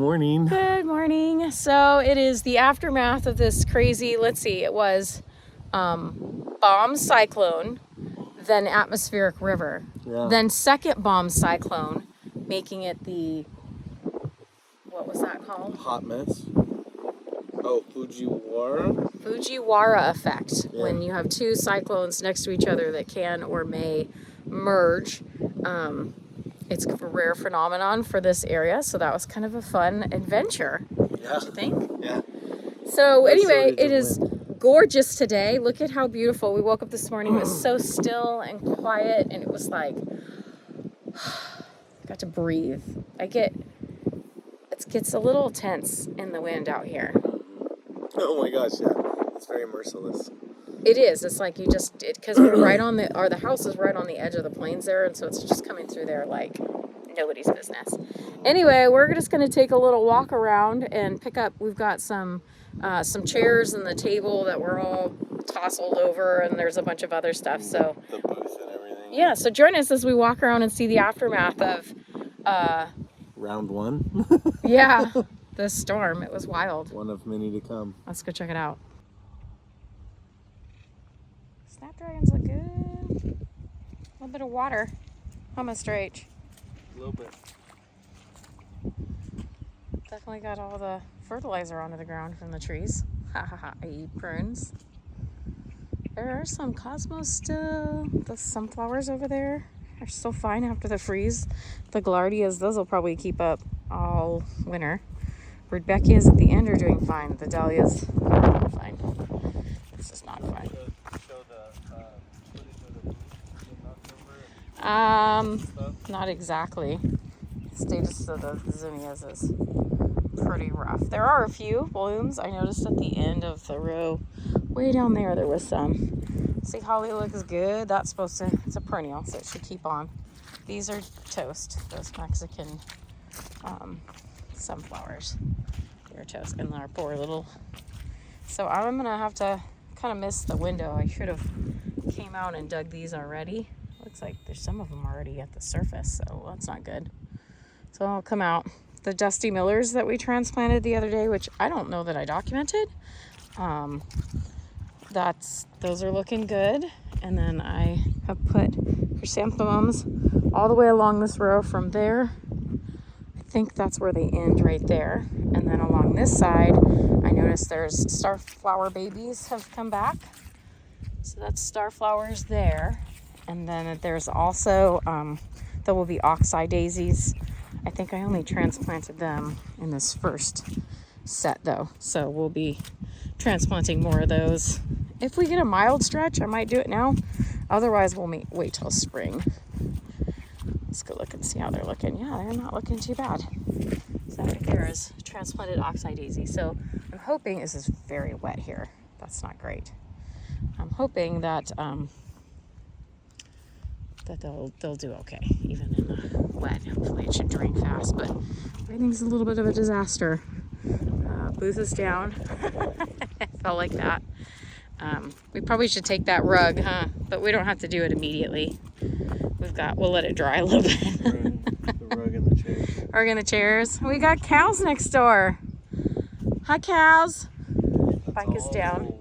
morning. Good morning. So it is the aftermath of this crazy, let's see, it was bomb cyclone, then atmospheric river, then second bomb cyclone, making it the, what was that called? Hot mess. Oh, Fujiwara? Fujiwara effect, when you have two cyclones next to each other that can or may merge. It's a rare phenomenon for this area, so that was kind of a fun adventure. Yeah. Don't you think? Yeah. So anyway, it is gorgeous today. Look at how beautiful. We woke up this morning, it was so still and quiet, and it was like, I got to breathe. It gets a little tense in the wind out here. Oh my gosh, yeah. It's very merciless. It is. It's like because we're right on the house is right on the edge of the plains there, and so it's just coming through there like nobody's business. Anyway, we're just going to take a little walk around and pick up. We've got some chairs and the table that we're all tousled over, and there's a bunch of other stuff. So the booth and everything. Yeah. So join us as we walk around and see the aftermath of round one. Yeah, the storm. It was wild. One of many to come. Let's go check it out. Snapdragons look good. A little bit of water. Almost straight. A little bit. Definitely got all the fertilizer onto the ground from the trees. Ha ha ha. I eat prunes. There are some cosmos still. The sunflowers over there are still fine after the freeze. The gaillardias, those will probably keep up all winter. Rudbeckias at the end are doing fine. The dahlias are fine. This is not fine. Not exactly. The status of the zinnias is pretty rough. There are a few blooms. I noticed at the end of the row, way down there was some. See, holly looks good. That's supposed to, it's a perennial, so it should keep on. These are toast, those Mexican sunflowers. They're toast, and our poor little. So I'm gonna have to kind of miss the window. I should have came out and dug these already. Looks like there's some of them already at the surface, so that's not good. So I'll come out. The Dusty Millers that we transplanted the other day, which I don't know that I documented. Those are looking good. And then I have put chrysanthemums all the way along this row from there. I think that's where they end right there. And then along this side, I noticed there's starflower babies have come back. So that's starflowers there. And then there's also, there will be oxeye daisies. I think I only transplanted them in this first set though. So we'll be transplanting more of those. If we get a mild stretch, I might do it now. Otherwise, we'll wait till spring. Let's go look and see how they're looking. Yeah, they're not looking too bad. So right there is transplanted oxeye daisy. So I'm hoping, this is very wet here. That's not great. I'm hoping that that they'll do okay, even in the wet. Hopefully it should drain fast, but everything's a little bit of a disaster. Booth is down. It felt like that. We probably should take that rug, huh? But we don't have to do it immediately. We'll let it dry a little bit. The rug and the chairs. Rug and the chairs. We got cows next door. Hi, cows. Bike is down.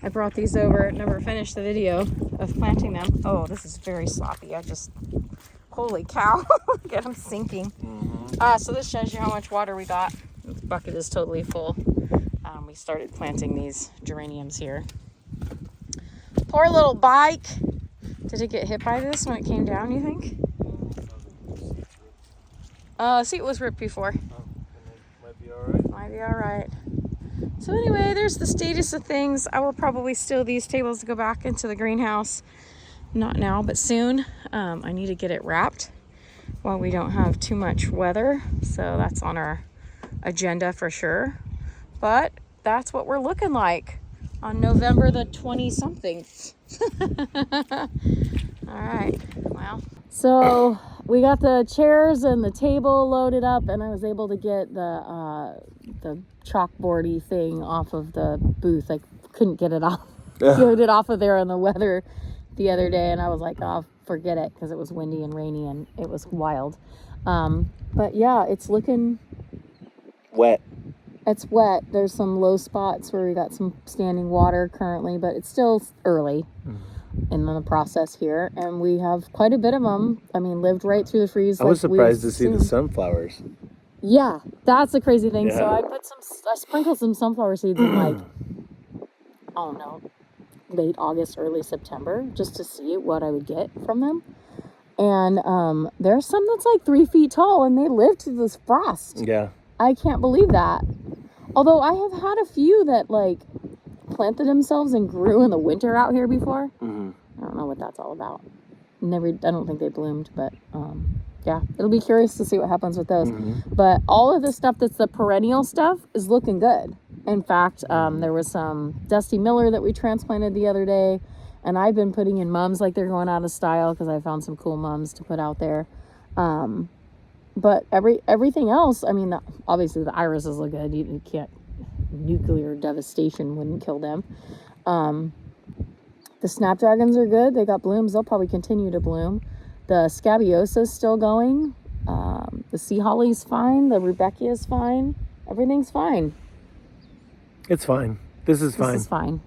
I brought these over, never finished the video of planting them. Oh, this is very sloppy. Holy cow. Get them sinking. Mm-hmm. So this shows you how much water we got. This bucket is totally full. We started planting these geraniums here. Poor little bike. Did it get hit by this when it came down, you think? See, it was ripped before. Might be alright. Might be alright. So anyway, there's the status of things. I will probably steal these tables to go back into the greenhouse. Not now, but soon. I need to get it wrapped while we don't have too much weather. So that's on our agenda for sure. But that's what we're looking like on November the 20-something. All right, well. So we got the chairs and the table loaded up, and I was able to get the chalkboardy thing off of the booth. I couldn't get it off. Get it off of there in the weather the other day, and I was like, oh, forget it, because it was windy and rainy and it was wild. But yeah, it's looking, Wet. it's wet. There's some low spots where we got some standing water currently, but it's still early in the process here. And we have quite a bit of them. I mean, lived right through the freeze. I was surprised to see the sunflowers. Yeah, that's the crazy thing. Yeah. So I sprinkled some sunflower seeds in like, I don't know, late August, early September, just to see what I would get from them. And there's some that's like 3 feet tall, and they lived through this frost. Yeah. I can't believe that. Although I have had a few that like planted themselves and grew in the winter out here before. Mm-hmm. I don't know what that's all about. I don't think they bloomed, but yeah, it'll be curious to see what happens with those. But all of the stuff that's the perennial stuff is looking good. In fact, there was some Dusty Miller that we transplanted the other day, and I've been putting in mums like they're going out of style because I found some cool mums to put out there. But everything else, I mean, obviously the irises look good. You can't, nuclear devastation wouldn't kill them. The snapdragons are good. They got blooms. They'll probably continue to bloom. The scabiosa's still going. The sea holly's fine. The rudbeckia's fine. Everything's fine. It's fine. This is fine. This is fine.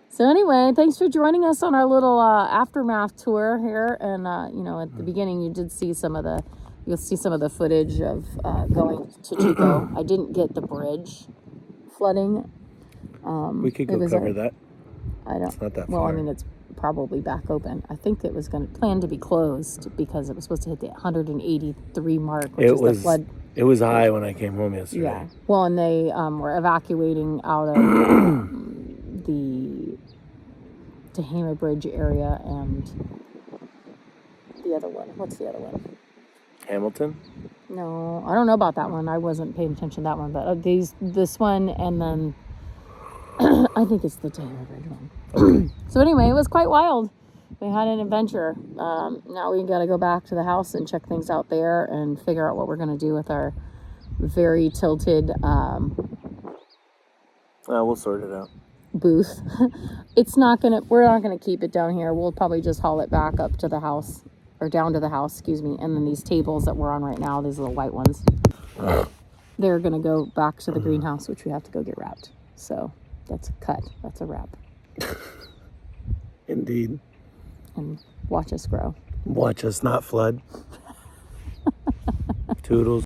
So anyway, thanks for joining us on our little aftermath tour here. And at the beginning, you'll see some of the footage of going to Chico. I didn't get the bridge flooding. We could go cover that. I don't. It's not that well, far. I mean, it's probably back open. I think it was going to plan to be closed because it was supposed to hit the 183 mark, which is the flood. It was high when I came home yesterday. Yeah. Well, and they were evacuating out of the Tehama Bridge area and the other one. What's the other one? Hamilton? No, I don't know about that one. I wasn't paying attention to that one. But this one, and then I think it's the Tehama Bridge one. Okay. So anyway, it was quite wild. We had an adventure. Now we got to go back to the house and check things out there and figure out what we're going to do with our very tilted We'll sort it out. booth. We're not gonna keep it down here. We'll probably just haul it back up to the house, or down to the house, excuse me. And then these tables that we're on right now, these little white ones, they're gonna go back to the greenhouse, which we have to go get wrapped. So that's a cut. That's a wrap. Indeed. And watch us grow. Watch us not flood. Toodles.